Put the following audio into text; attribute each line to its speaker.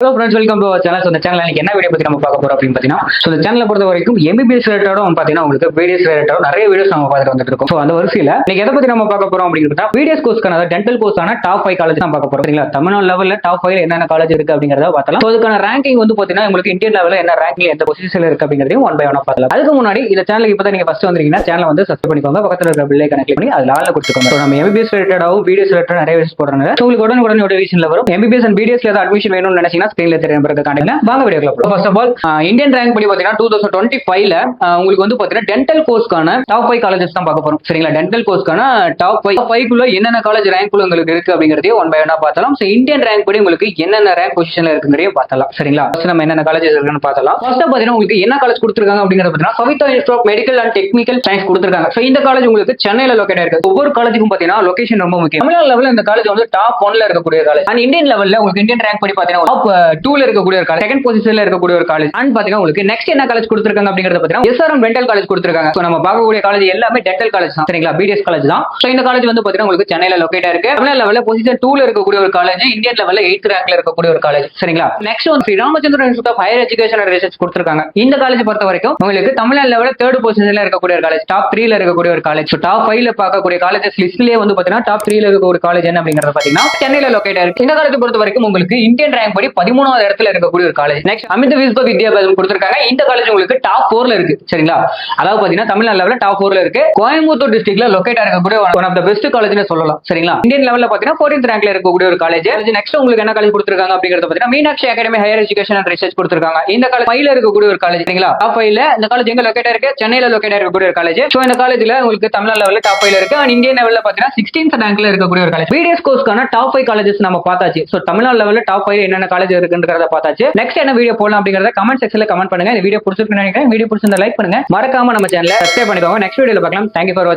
Speaker 1: Hello friends, welcome to our channel. இந்த channel இன்னைக்கு என்ன வீடியோ பத்தி நம்ம பார்க்க போறோம் அப்படின்னு பார்த்தீங்கன்னா, இந்த சேனலை பொறுத்த வரைக்கும் எம்பிபிஎஸ் ரிலேட்டடும் பார்த்தீங்கன்னா உங்களுக்கு பிடிஎஸ் ரிலேட்டடும் நிறைய வீடியோஸ் நம்ம பார்த்துட்டு வந்துட்டு இருக்கோம். ஸோ அந்த வரிசையில் இன்னைக்கு எதை பத்தி நம்ம பார்க்க போறோம் அப்படின்னு பிடிஎஸ் கோர்ஸ்க்கான டென்டல் கோர்ஸ்க்கான டாப் 5 காலேஜ் தான் பார்க்க போறோம். சரிங்களா? தமிழ்நாடு லெவலில் டாப் 5 என்னென்ன காலேஜ் இருக்கு அப்படிங்கிறத பார்த்தலாம். ஸோ அதுக்கான ரேங்கிங் வந்து பார்த்தீங்கன்னா உங்களுக்கு இந்தியன் லெவலில் என்ன ரேங்கிங் எந்த பொசிஷன்ல இருக்கு அப்படிங்கிறதையும் ஒன் பை ஒன் பார்த்தலாம். அதுக்கு முன்னாடி இந்த சேனலுக்கு இப்போ தான் நீங்க ஃபர்ஸ்ட் வந்தீங்கன்னா சேனலை வந்து சப்ஸ்கிரைப் பண்ணிக்கோங்க. பக்கத்தில் இருக்கிற பில்லை கனெக்ட் பண்ணி அதில் ஆள்ல கொடுத்துக்கோங்க. ஸோ நம்ம எம்பிபிஎஸ் ரிலேட்டடாகவும் பிடிஎஸ் ரிலேட்டட் நிறைய வீடியோஸ் போடுறாங்க. ஸோ உங்களுக்கு உடனே நோட்டிஃபிகேஷன்ல வரும். எம்பிபிஎஸ் அண்ட் பிடிஎஸ்ல ஏதாவது அட்மிஷன் வேணும்னு நினைச்சீங்கன்னா ஸ்கிரீன்ல தெரியும். வாங்க வீடியோக்குள்ள போலாம். First of all Indian rank படி பாத்தீங்கன்னா 2025ல உங்களுக்கு வந்து பாத்தீங்கன்னா டென்டல் கோர்ஸ்க்கான டாப் 5 காலேஜஸ் தான் பார்க்க போறோம். சரிங்களா? டென்டல் கோர்ஸ்க்கான டாப் 5 குள்ள என்னென்ன காலேஜ் ரேங்க் குள்ள உங்களுக்கு இருக்கு அப்படிங்கறதையும் ஒன் பை ஒன்னா பார்த்தலாம். சோ இந்தியன் ரேங்க் படி உங்களுக்கு என்னென்ன ரேங்க் பொசிஷன்ல இருக்குங்கறதையும் பார்த்தலாம். சரிங்களா? ஃபர்ஸ்ட் நம்ம என்னென்ன காலேஜஸ் இருக்குன்னு பார்த்தலாம். ஃபர்ஸ்ட் பாத்தீங்கன்னா உங்களுக்கு என்ன காலேஜ் கொடுத்திருக்காங்க அப்படிங்கறத பாத்தீங்கன்னா Saveetha institute of medical and technical science கொடுத்திருக்காங்க. சோ இந்த காலேஜ் உங்களுக்கு சென்னையில லொகேட் ஆயிருக்கு. ஒவ்வொரு காலேஜுக்கும் பாத்தீங்கன்னா லொகேஷன் ரொம்ப முக்கியம். தமிழ்நாடு லெவல்ல இந்த காலேஜ் வந்து டாப் 1ல இருக்கக்கூடிய காலேஜ். அண்ட் இந்தியன் லெவல்ல உங்களுக்கு இந்தியன் ரேங்க் படி பாத்தீங்கன்னா டாப் 2ல இருக்கக்கூடிய ஒரு காலேஜ், செகண்ட் பொசிஷன்ல இருக்கக்கூடிய ஒரு காலேஜ். அண்ட் பாத்தீங்கன்னா உங்களுக்கு நெக்ஸ்ட் என்ன காலேஜ் கொடுத்திருக்காங்க அப்படிங்கறத பாத்தீங்கன்னா எஸ்ஆர்எம் டென்டல் காலேஜ் கொடுத்திருக்காங்க. சோ நம்ம பார்க்கக்கூடிய காலேஜ் எல்லாமே டென்டல் காலேஜ் தான். சரிங்களா? பிடிஎஸ் காலேஜ் தான். சோ இந்த காலேஜ் வந்து பாத்தீங்கன்னா உங்களுக்கு சென்னையில லொகேட் ஆயிருக்கு. தமிழ்நாடு லெவல்ல பொசிஷன் 2ல இருக்கக்கூடிய ஒரு காலேஜ், இந்தியன் லெவல்ல 8th ரேங்க்ல இருக்கக்கூடிய ஒரு காலேஜ். சரிங்களா? நெக்ஸ்ட் வந்து Sri Ramachandran institute of higher education and research கொடுத்திருக்காங்க. இந்த காலேஜ் பொறுத்த வரைக்கும் உங்களுக்கு தமிழ்நாடு லெவல்ல 3rd பொசிஷன்ல இருக்கக்கூடிய ஒரு காலேஜ், டாப் 3ல இருக்கக்கூடிய ஒரு காலேஜ். சோ டாப் 5ல பார்க்கக்கூடிய காலேஜஸ் லிஸ்ட்லயே வந்து பாத்தீங்கன்னா டாப் 3ல இருக்கக்கூடிய காலேஜ் என்ன அப்படிங்கறது பாத்தீங்கன்னா சென்னையில லொகேட் ஆயிருக்கு. இந்த காலேஜ் பொறுத்த வரைக்கும் உங்களுக்கு இந்தியன் ரேங்க் படி 13வது இடத்துல இருக்கக்கூடிய ஒரு காலேஜ். நெக்ஸ்ட் அமிர்த விஸ்வ வித்யாபீடம் கொடுத்திருக்காங்க. இந்த காலேஜ் உங்களுக்கு டாப் 4ல இருக்கு. சரிங்களா? அதாவது பாத்தீங்கன்னா தமிழ்நாடு லெவல்ல டாப் 4ல இருக்கு. கோயம்புத்தூர் டிஸ்ட்ரிக்ட்ல லொகேட் இருக்கக்கூடிய ஒன் ஆஃப் த பெஸ்ட் காலேஜ்னு சொல்லலாம். சரிங்களா? இந்தியன் லெவல்ல பாத்தீங்கன்னா 14th ரேங்க்ல இருக்கக்கூடிய ஒரு காலேஜ். நெக்ஸ்ட் உங்களுக்கு என்ன காலேஜ் கொடுத்திருக்காங்க அப்படிங்கறது பாத்தீங்கன்னா Meenakshi academy higher education and research கொடுத்திருக்காங்க. இந்த காலேஜ் 5ல இருக்கக்கூடிய ஒரு காலேஜ். சரிங்களா? டாப் 5ல இந்த காலேஜ் எங்க லொகேட் இருக்கு? சென்னையில லொகேட் இருக்கக்கூடிய ஒரு காலேஜ். சோ இந்த காலேஜ்ல உங்களுக்கு தமிழ்நாடு லெவல்ல டாப் 5ல இருக்கு. அண்ட் இந்தியன் லெவல்ல பாத்தீங்கன்னா 16th ரேங்க்ல இருக்கக்கூடிய ஒரு காலேஜ். பிடிஎஸ் கோர்ஸ்க்கான டாப் 5 காலேஜஸ் நம்ம பார்த்தாச்சு. சோ தமிழ்நாடு லெவல்ல டாப் 5 என்னென்ன காலேஜ் இருக்குன்றத பார்த்தாச்சு. நெக்ஸ்ட் என்ன வீடியோ போடலாம் அப்படிங்கறத கமெண்ட் செக்ஷன்ல கமெண்ட் பண்ணுங்க. இந்த வீடியோ பிடிச்சிருக்குன்னு நினைக்கிறேன். வீடியோ பிடிச்சிருந்தா லைக் பண்ணுங்க. மறக்காம நம்ம சேனலை சப்ஸ்கிரைப் பண்ணிக்கோங்க. நெக்ஸ்ட் வீடியோல பார்க்கலாம். தேங்க்யூ ஃபார் வாட்சிங்.